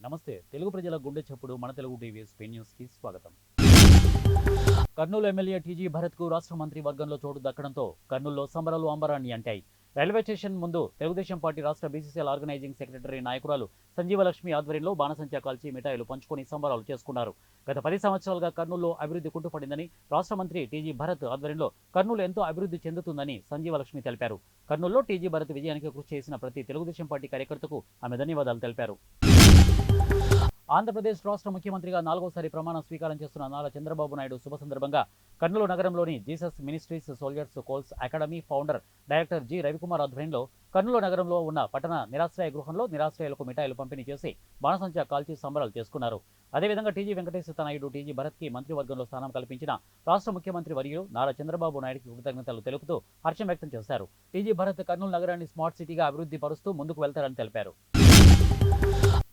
నమస్తే. తెలుగు ప్రజల గుండె చప్పుడు మన తెలుగు టీవీ స్పెయిన్ న్యూస్‌కి స్వాగతం. కర్నూలు ఎమ్మెల్యే టీజీ భరత్‌కు రాష్ట్ర మంత్రి వర్గంలో చోటు దక్కడంతో కర్నూలులో సంబరాలు అంబరాన్ని అంటాయి. రైల్వే స్టేషన్ ముందు తెలుగుదేశం పార్టీ రాష్ట్ర బీసీసీఎల్ ఆర్గనైజింగ్ సెక్రటరీ నాయకురాలు సంజీవలక్ష్మి ఆధ్వర్యంలో బాణసంచా కాల్చి మిఠాయిలు పంచుకొని సంబరాలు చేసుకున్నారు. గత 10 సంవత్సరాలుగా కర్నూలులో అభివృద్ధి కుంటుపడిందని రాష్ట్ర మంత్రి టీజీ భరత్ ఆధ్వర్యంలో కర్నూలు ఎంతో అభివృద్ధి చెందుతుందని సంజీవలక్ష్మి తెలిపారు. కర్నూలులో టీజీ భరత్ విజయానికి కృషి చేసిన ప్రతి తెలుగుదేశం పార్టీ కార్యకర్తకు ఆమె ధన్యవాదాలు తెలిపారు. ఆంధ్రప్రదేశ్ రాష్ట్ర ముఖ్యమంత్రిగా 4వసారి ప్రమాణ స్వీకారం చేస్తున్న నారా చంద్రబాబు నాయుడు శుభ సందర్భంగా కర్నూలు నగరంలోని Jesus ministries soldiers calls academy founder director G Ravikumar ఆధ్వర్యంలో కర్నూలు నగరంలో ఉన్న పట్టణ నిరాశ్రయ గృహంలో నిరాశ్రయులకు మిఠాయిలు పంపిణీ చేసి బాణసంచా కాల్చి సంబరాలు చేసుకున్నారు. అదేవిధంగా టీజీ వెంకటేశ్వర నాయుడు టీజీ భరత్కి మంత్రివర్గంలో స్థానం కల్పించిన రాష్ట్ర ముఖ్యమంత్రి వర్యులు నారా చంద్రబాబు నాయుడుకి కృతజ్ఞతలు తెలుపుతూ హర్షం వ్యక్తం చేశారు. టీజీ భరత్ కర్నూలు నగరాన్ని స్మార్ట్ సిటీగా అభివృద్ధి పరుస్తూ ముందుకు వెళ్తారని తెలిపారు.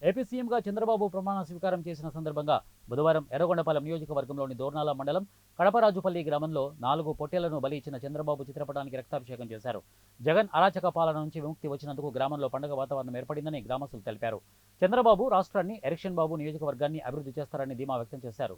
ఏపీ సీఎంగా చంద్రబాబు ప్రమాణ స్వీకారం చేసిన సందర్భంగా బుధవారం ఎర్రగొండపాలెం నియోజకవర్గంలోని దోర్నాల మండలం కడపరాజుపల్లి గ్రామంలో 4 పొట్టేళ్లను బలి ఇచ్చిన చంద్రబాబు చిత్రపటానికి రక్తాభిషేకం చేశారు. జగన్ అరాచక పాలన నుంచి విముక్తి వచ్చినందుకు గ్రామంలో పండుగ వాతావరణం ఏర్పడిందని గ్రామస్తులు తెలిపారు. చంద్రబాబు రాష్ట్రాన్ని, ఎరిక్షన్ బాబు నియోజకవర్గాన్ని అభివృద్ధి చేస్తారని ధీమా వ్యక్తం చేశారు.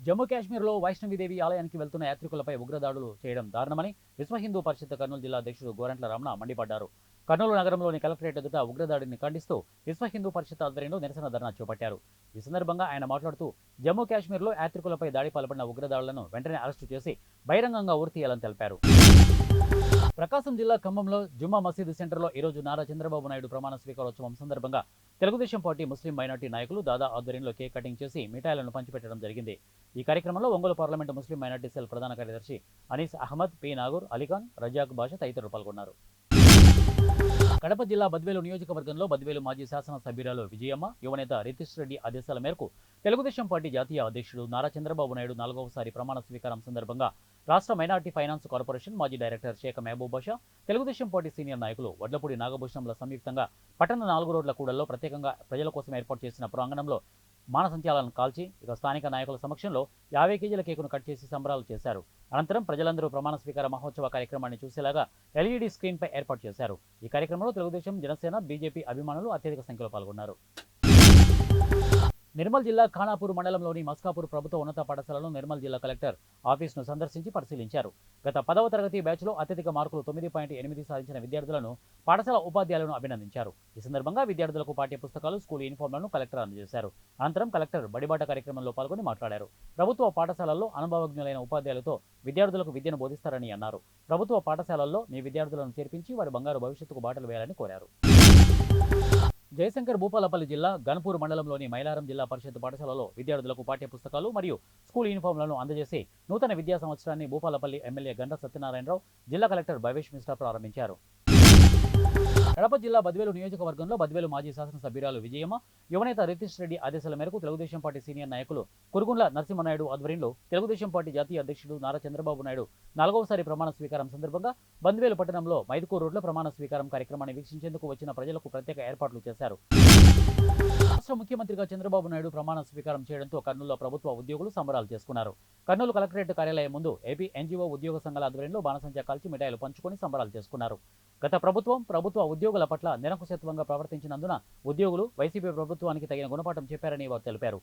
జమ్మూ కాశ్మీర్లో వైష్ణవిదేవి ఆలయానికి వెళ్తున్న యాత్రికులపై ఉగ్రదాడులు చేయడం దారుణమని విశ్వ హిందూ పరిషత్ కర్నూలు జిల్లా అధ్యక్షుడు గోరంట్ల రమణ మండిపడ్డారు. కర్నూలు నగరంలోని కలెక్టరేట్ ఎదుట ఉగ్రదాడిని ఖండిస్తూ విశ్వ హిందూ పరిషత్ ఆధ్వర్యంలో నిరసన ధర్నా చేపట్టారు. ఈ సందర్భంగా ఆయన మాట్లాడుతూ జమ్మూ కాశ్మీర్లో యాత్రికులపై దాడి పాల్పడిన ఉగ్రదాడులను వెంటనే అరెస్టు చేసి బహిరంగంగా ఉరితీయాలని తెలిపారు. ప్రకాశం జిల్లా ఖమ్మంలో జుమ్మా మసీదు సెంటర్లో ఈరోజు నారా చంద్రబాబు నాయుడు ప్రమాణ స్వీకారోత్సవం సందర్భంగా తెలుగుదేశం పార్టీ ముస్లిం మైనార్టీ నాయకులు దాదా ఆధ్వర్యంలో కేక్ కటింగ్ చేసి మిఠాయిలను పంచిపెట్టడం జరిగింది. ఈ కార్యక్రమంలో ఒంగోలు పార్లమెంటు ముస్లిం మైనార్టీ సెల్ ప్రధాన కార్యదర్శి అనీస్ అహ్మద్, పి నాగూర్, అలీఖాన్, రజాక్ బాషా తదితరులు పాల్గొన్నారు. కడప జిల్లా బద్వేలు నియోజకవర్గంలో బద్వేలు మాజీ శాసన సభ్యురాలు విజయమ్మ, యువనేత రితీష్ రెడ్డి ఆదేశాల మేరకు తెలుగుదేశం పార్టీ జాతీయ అధ్యక్షుడు నారా చంద్రబాబు నాయుడు 4వసారి ప్రమాణ స్వీకారం సందర్భంగా రాష్ట్ర మైనార్టీ ఫైనాన్స్ కార్పొరేషన్ మాజీ డైరెక్టర్ షేక్ మహబూబ్ బాషా, తెలుగుదేశం పార్టీ సీనియర్ నాయకులు వడ్లపూడి నాగభూషణంల సంయుక్తంగా పట్టణ 4 రోడ్ల కూడల్లో ప్రత్యేకంగా ప్రజల కోసం ఏర్పాటు చేసిన ప్రాంగణంలో బాణసంచాలను కాల్చి స్థానిక నాయకుల సమక్షంలో 50 కేజీల కేకును కట్ చేసి సంబరాలు చేశారు. అనంతరం ప్రజలందరూ ప్రమాణ స్వీకార మహోత్సవ కార్యక్రమాన్ని చూసేలాగా ఎల్ఈడీ స్క్రీన్పై ఏర్పాటు చేశారు. ఈ కార్యక్రమంలో తెలుగుదేశం, జనసేన, బీజేపీ అభిమానులు అత్యధిక సంఖ్యలో పాల్గొన్నారు. నిర్మల్ జిల్లా ఖానాపూర్ మండలంలోని మస్కాపూర్ ప్రభుత్వ ఉన్నత పాఠశాలలో నిర్మల్ జిల్లా కలెక్టర్ ఆఫీసును సందర్శించి పరిశీలించారు. గత 10వ తరగతి బ్యాచ్లో అత్యధిక మార్కులు 9.8 సాధించిన విద్యార్థులను పాఠశాల ఉపాధ్యాయులను అభినందించారు. ఈ సందర్భంగా విద్యార్థులకు పాఠ్య పుస్తకాలు, స్కూల్ యూనిఫామ్లను కలెక్టర్ అందజేశారు. అనంతరం కలెక్టర్ బడిబాట కార్యక్రమంలో పాల్గొని మాట్లాడారు. ప్రభుత్వ పాఠశాలల్లో అనుభవజ్ఞులైన ఉపాధ్యాయులతో విద్యార్థులకు విద్యను బోధిస్తారని అన్నారు. ప్రభుత్వ పాఠశాలల్లో మీ విద్యార్థులను చేర్పించి వారి బంగారు భవిష్యత్తుకు బాటలు వేయాలని కోరారు. జయశంకర్ భూపాలపల్లి జిల్లా గన్పూర్ మండలంలోని మైలారం జిల్లా పరిషత్ పాఠశాలలో విద్యార్థులకు పాఠ్య పుస్తకాలు మరియు స్కూల్ యూనిఫామ్లను అందజేసి నూతన విద్యా సంవత్సరాన్ని భూపాలపల్లి ఎమ్మెల్యే గండ్ర సత్యనారాయణరావు, జిల్లా కలెక్టర్ భవేష్ మిశ్రా ప్రారంభించారు. కడప జిల్లా బద్వేలు నియోజకవర్గంలో బద్వేలు మాజీ శాసనసభ్యురాలు విజయమ్మ, యువనేత రితీష్ రెడ్డి ఆదేశాల మేరకు తెలుగుదేశం పార్టీ సీనియర్ నాయకులు కురుగుండ్ల నరసింహనాయుడు ఆధ్వర్యంలో తెలుగుదేశం పార్టీ జాతీయ అధ్యక్షుడు నారా చంద్రబాబు నాయుడు 4వసారి ప్రమాణ స్వీకారం సందర్భంగా బంద్వేలు పట్టణంలో మైదుకూరు రోడ్ల ప్రమాణ స్వీకారం కార్యక్రమాన్ని వీక్షించేందుకు వచ్చిన ప్రజలకు ప్రత్యేక ఏర్పాట్లు చేశారు. రాష్ట్ర ముఖ్యమంత్రిగా చంద్రబాబు నాయుడు ప్రమాణ స్వీకారం చేయడంతో కర్నూలులో ప్రభుత్వ ఉద్యోగులు సంబరాలు చేసుకున్నారు. కర్నూలు కలెక్టరేట్ కార్యాలయం ముందు ఏపీ ఎన్జీఓ ఉద్యోగ సంఘాల ఆధ్వర్యంలో బాణసంచా కాల్చి మిఠాయిలు పంచుకొని సంబరాలు చేసుకున్నారు. గత ప్రభుత్వ ఉద్యోగుల పట్ల నిరంకుశత్వంగా ప్రవర్తించినందున ఉద్యోగులు వైసీపీ ప్రభుత్వానికి తగిన గుణపాఠం చెప్పారని వారు తెలిపారు.